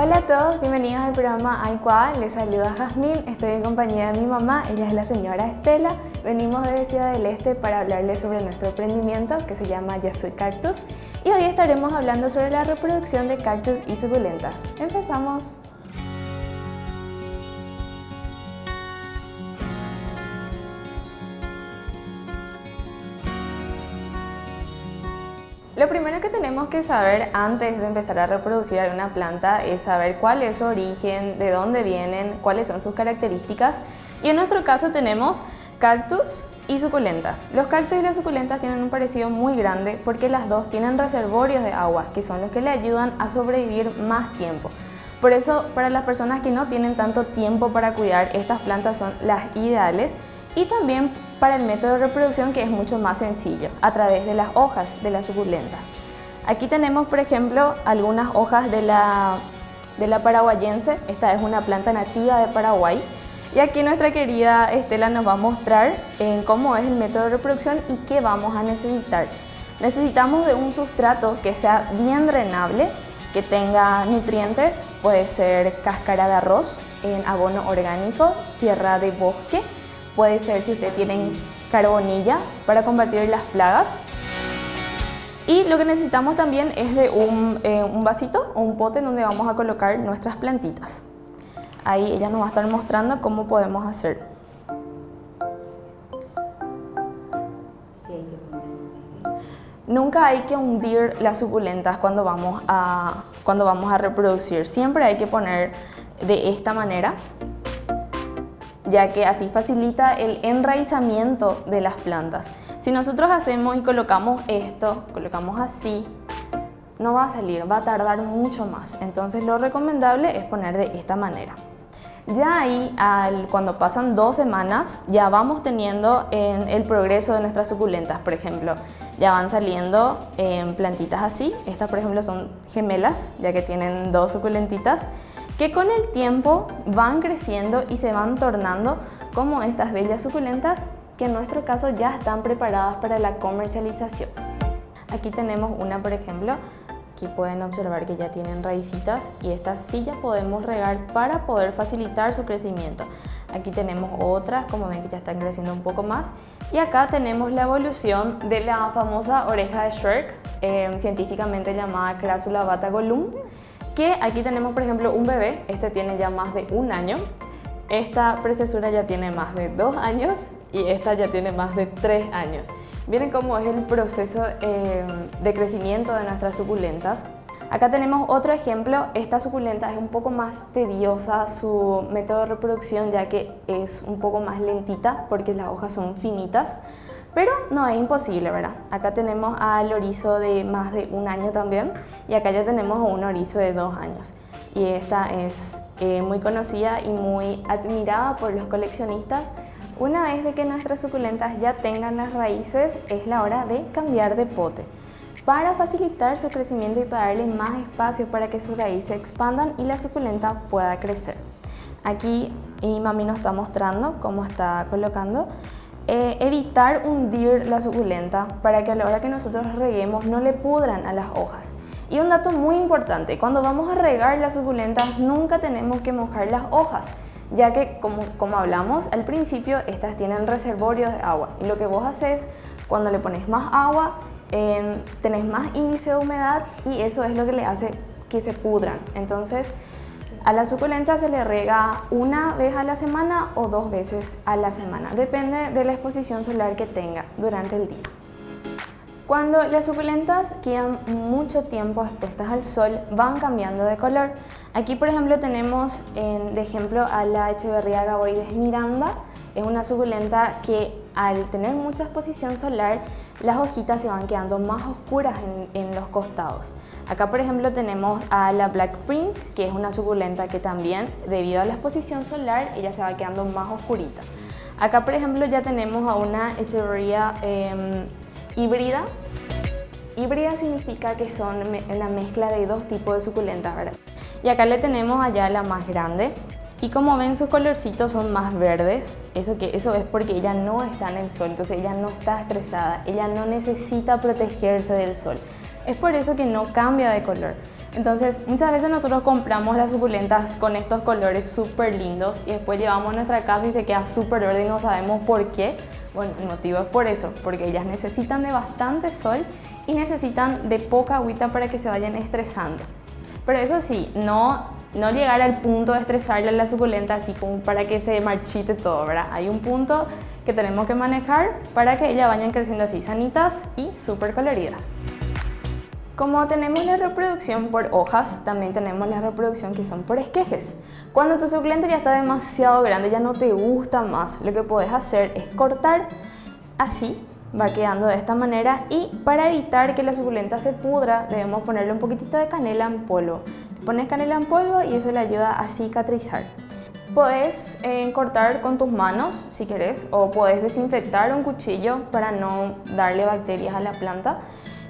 Hola a todos, bienvenidos al programa Aicua. Les saluda Jazmín, estoy en compañía de mi mamá, ella es la señora Estela. Venimos de Ciudad del Este para hablarles sobre nuestro emprendimiento que se llama Yasui Cactus y hoy estaremos hablando sobre la reproducción de cactus y suculentas. ¡Empezamos! Lo primero que tenemos que saber antes de empezar a reproducir alguna planta es saber cuál es su origen, de dónde vienen, cuáles son sus características. Y en nuestro caso tenemos cactus y suculentas. Los cactus y las suculentas tienen un parecido muy grande porque las dos tienen reservorios de agua, que son los que le ayudan a sobrevivir más tiempo. Por eso, para las personas que no tienen tanto tiempo para cuidar, estas plantas son las ideales. Y también para el método de reproducción, que es mucho más sencillo, a través de las hojas de las suculentas. Aquí tenemos, por ejemplo, algunas hojas de la paraguayense. Esta es una planta nativa de Paraguay. Y aquí nuestra querida Estela nos va a mostrar cómo es el método de reproducción y qué vamos a necesitar. Necesitamos de un sustrato que sea bien drenable, que tenga nutrientes, puede ser cáscara de arroz, abono orgánico, tierra de bosque. Puede ser si ustedes tienen carbonilla para combatir las plagas. Y lo que necesitamos también es de un vasito o un pote donde vamos a colocar nuestras plantitas. Ahí ella nos va a estar mostrando cómo podemos hacer. Nunca hay que hundir las suculentas cuando vamos a reproducir. Siempre hay que poner de esta manera, ya que así facilita el enraizamiento de las plantas. Si nosotros hacemos y colocamos esto, colocamos así, no va a salir, va a tardar mucho más. Entonces lo recomendable es poner de esta manera. Ya ahí, cuando pasan 2 semanas, ya vamos teniendo el progreso de nuestras suculentas. Por ejemplo, ya van saliendo plantitas así. Estas, por ejemplo, son gemelas, ya que tienen 2 suculentitas, que con el tiempo van creciendo y se van tornando como estas bellas suculentas que en nuestro caso ya están preparadas para la comercialización. Aquí tenemos una, por ejemplo, aquí pueden observar que ya tienen raícitas y estas sí ya podemos regar para poder facilitar su crecimiento. Aquí tenemos otras, como ven que ya están creciendo un poco más. Y acá tenemos la evolución de la famosa oreja de Shrek, científicamente llamada Crassula bata golum, que aquí tenemos, por ejemplo, un bebé. Este tiene ya más de 1 año, esta preciosura ya tiene más de 2 años y esta ya tiene más de 3 años. Miren cómo es el proceso de crecimiento de nuestras suculentas. Acá tenemos otro ejemplo. Esta suculenta es un poco más tediosa su método de reproducción, ya que es un poco más lentita porque las hojas son finitas, pero no es imposible, ¿verdad? Acá tenemos al orizo de más de 1 año también y acá ya tenemos a un orizo de 2 años. Y esta es muy conocida y muy admirada por los coleccionistas. Una vez de que nuestras suculentas ya tengan las raíces, es la hora de cambiar de pote para facilitar su crecimiento y para darle más espacio para que sus raíces se expandan y la suculenta pueda crecer. Aquí mi mami nos está mostrando cómo está colocando. Evitar hundir la suculenta para que a la hora que nosotros reguemos no le pudran a las hojas. Y un dato muy importante, cuando vamos a regar las suculentas nunca tenemos que mojar las hojas, ya que como hablamos al principio, estas tienen reservorios de agua y lo que vos haces cuando le pones más agua, tenés más índice de humedad y eso es lo que le hace que se pudran. Entonces a la suculenta se le riega 1 vez a la semana o 2 veces a la semana, depende de la exposición solar que tenga durante el día. Cuando las suculentas quedan mucho tiempo expuestas al sol, van cambiando de color. Aquí, por ejemplo, tenemos de ejemplo a la Echeverría Gaboides Miranda. Es una suculenta que al tener mucha exposición solar, las hojitas se van quedando más oscuras en los costados. Acá, por ejemplo, tenemos a la Black Prince, que es una suculenta que también, debido a la exposición solar, ella se va quedando más oscurita. Acá, por ejemplo, ya tenemos a una Echeverría híbrida. Híbrida significa que son la mezcla de 2 tipos de suculentas, ¿verdad? Y acá le tenemos allá la más grande. Y como ven, sus colorcitos son más verdes. Eso es porque ella no está en el sol, entonces ella no está estresada, ella no necesita protegerse del sol. Es por eso que no cambia de color. Entonces, muchas veces nosotros compramos las suculentas con estos colores súper lindos y después llevamos a nuestra casa y se queda súper verde y no sabemos por qué. Bueno, el motivo es por eso, porque ellas necesitan de bastante sol y necesitan de poca agüita para que se vayan estresando. Pero eso sí, no llegar al punto de estresarle a la suculenta así como para que se marchite todo, ¿verdad? Hay un punto que tenemos que manejar para que ellas vayan creciendo así sanitas y súper coloridas. Como tenemos la reproducción por hojas, también tenemos la reproducción que son por esquejes. Cuando tu suculenta ya está demasiado grande, ya no te gusta más, lo que puedes hacer es cortar así, va quedando de esta manera, y para evitar que la suculenta se pudra, debemos ponerle un poquitito de canela en polvo. Le pones canela en polvo y eso le ayuda a cicatrizar. Podés cortar con tus manos si querés, o podés desinfectar un cuchillo para no darle bacterias a la planta.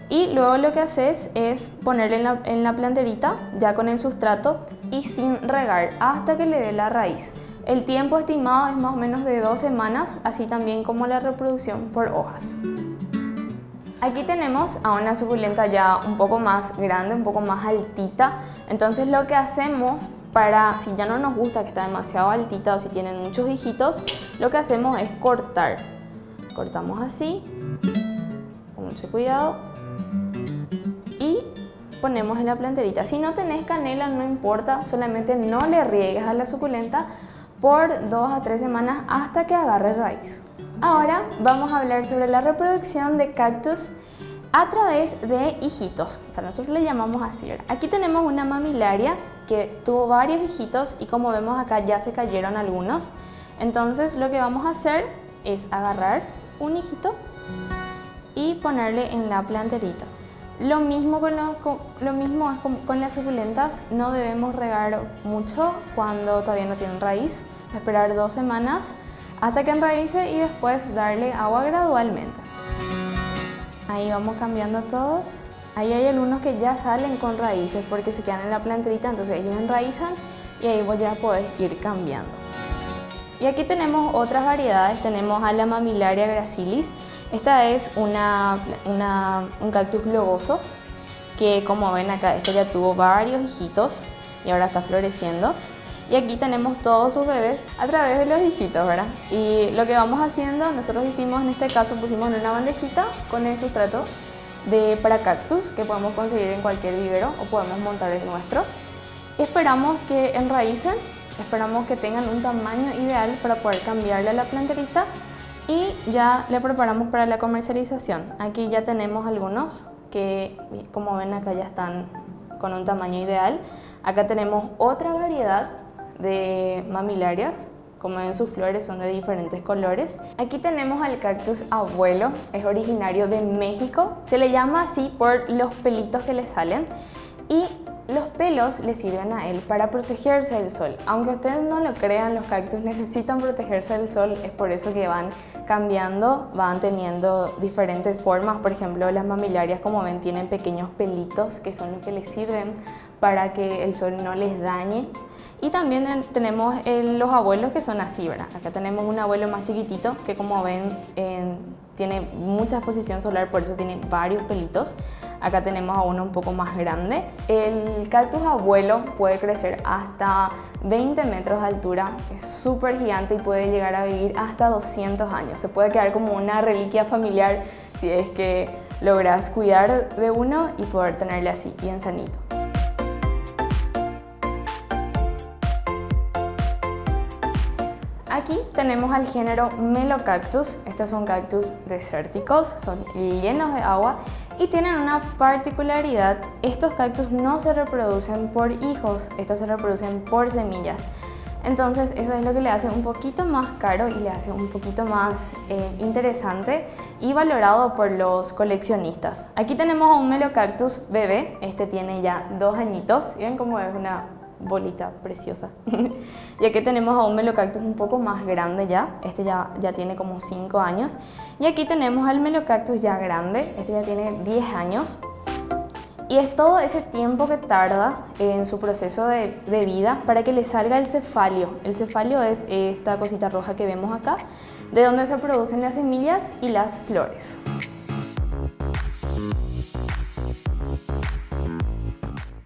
Y luego lo que haces es ponerle en la planterita ya con el sustrato y sin regar hasta que le dé la raíz. El tiempo estimado es más o menos de 2 semanas, así también como la reproducción por hojas. Aquí tenemos a una suculenta ya un poco más grande, un poco más altita. Entonces lo que hacemos para, si ya no nos gusta que está demasiado altita o si tienen muchos hijitos, lo que hacemos es cortar. Cortamos así, con mucho cuidado. Y ponemos en la planterita. Si no tenés canela, no importa, solamente no le riegues a la suculenta por 2 a 3 semanas hasta que agarre raíz. Ahora vamos a hablar sobre la reproducción de cactus a través de hijitos. O sea, nosotros le llamamos así. Aquí tenemos una mamilaria que tuvo varios hijitos y como vemos acá ya se cayeron algunos. Entonces lo que vamos a hacer es agarrar un hijito y ponerle en la planterita. Lo mismo es con las suculentas, no debemos regar mucho cuando todavía no tienen raíz, esperar 2 semanas hasta que enraíce y después darle agua gradualmente. Ahí vamos cambiando todos. Ahí hay algunos que ya salen con raíces porque se quedan en la planterita, entonces ellos enraizan y ahí vos ya podés ir cambiando. Y aquí tenemos otras variedades, tenemos a la Mamillaria gracilis. Esta es un cactus globoso que, como ven acá, este ya tuvo varios hijitos y ahora está floreciendo. Y aquí tenemos todos sus bebés a través de los hijitos, ¿verdad? Y lo que vamos haciendo, nosotros hicimos en este caso, pusimos en una bandejita con el sustrato para cactus que podemos conseguir en cualquier vivero o podemos montar el nuestro. Y esperamos que enraícen, esperamos que tengan un tamaño ideal para poder cambiarle a la planterita y ya le preparamos para la comercialización. Aquí ya tenemos algunos que, como ven acá, ya están con un tamaño ideal. Acá tenemos otra variedad de mamilarias, como ven sus flores son de diferentes colores. Aquí tenemos al cactus abuelo, es originario de México, se le llama así por los pelitos que le salen y los pelos le sirven a él para protegerse del sol. Aunque ustedes no lo crean, los cactus necesitan protegerse del sol, es por eso que van cambiando, van teniendo diferentes formas. Por ejemplo, las mamilarias, como ven, tienen pequeños pelitos que son los que les sirven para que el sol no les dañe. Y también tenemos los abuelos que son así, ¿verdad? Acá tenemos un abuelo más chiquitito que, como ven, tiene mucha exposición solar, por eso tiene varios pelitos. Acá tenemos a uno un poco más grande. El cactus abuelo puede crecer hasta 20 metros de altura, es súper gigante y puede llegar a vivir hasta 200 años. Se puede quedar como una reliquia familiar si es que logras cuidar de uno y poder tenerle así, bien sanito. Aquí tenemos al género Melocactus. Estos son cactus desérticos, son llenos de agua y tienen una particularidad. Estos cactus no se reproducen por hijos, estos se reproducen por semillas. Entonces eso es lo que le hace un poquito más caro y le hace un poquito más interesante y valorado por los coleccionistas. Aquí tenemos a un Melocactus bebé, este tiene ya 2 añitos, ¿ven cómo es una bolita preciosa? Y aquí tenemos a un Melocactus un poco más grande ya, este ya tiene como 5 años. Y aquí tenemos al Melocactus ya grande, este ya tiene 10 años. Y es todo ese tiempo que tarda en su proceso de vida para que le salga el cefalio. El cefalio es esta cosita roja que vemos acá, de donde se producen las semillas y las flores.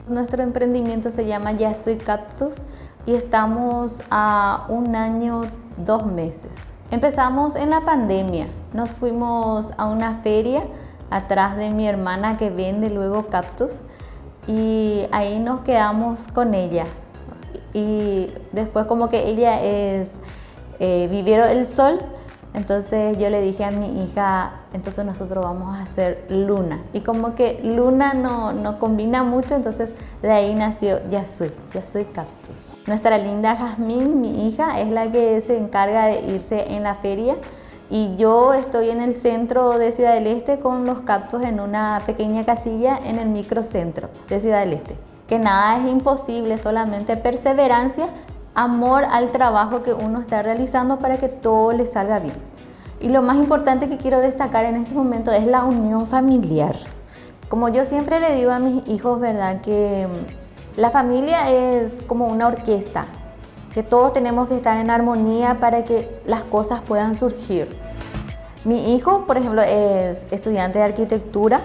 Nuestro emprendimiento se llama Yasu Cactus y estamos a 1 año, 2 meses. Empezamos en la pandemia, nos fuimos a una feria atrás de mi hermana que vende luego cactus y ahí nos quedamos con ella. Y después como que ella es vivero del sol, entonces yo le dije a mi hija, entonces nosotros vamos a hacer luna. Y como que luna no combina mucho, entonces de ahí nació Yasu Cactus. Nuestra linda Jazmín, mi hija, es la que se encarga de irse en la feria. Y yo estoy en el centro de Ciudad del Este con los cactus en una pequeña casilla en el microcentro de Ciudad del Este. Que nada es imposible, solamente perseverancia, amor al trabajo que uno está realizando para que todo le salga bien. Y lo más importante que quiero destacar en este momento es la unión familiar. Como yo siempre le digo a mis hijos, ¿verdad? Que la familia es como una orquesta, que todos tenemos que estar en armonía para que las cosas puedan surgir. Mi hijo, por ejemplo, es estudiante de arquitectura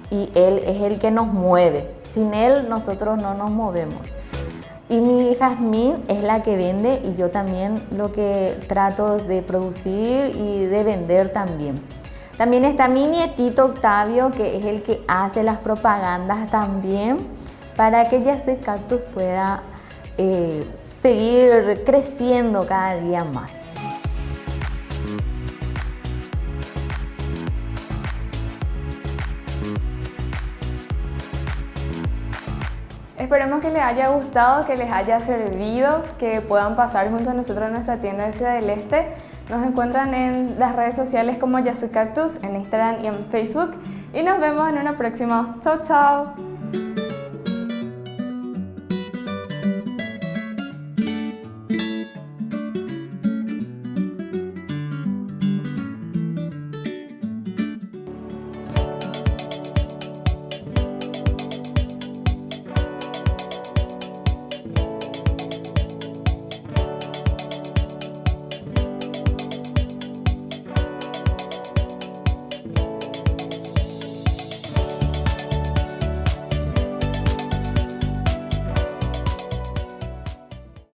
y él es el que nos mueve. Sin él, nosotros no nos movemos. Y mi hija Jazmín es la que vende y yo también lo que trato de producir y de vender también. También está mi nietito Octavio, que es el que hace las propagandas también para que Yasu Cactus pueda seguir creciendo cada día más. Esperemos que les haya gustado, que les haya servido, que puedan pasar junto a nosotros a nuestra tienda de Ciudad del Este. Nos encuentran en las redes sociales como Yasu Cactus, en Instagram y en Facebook. Y nos vemos en una próxima. Chao, chao.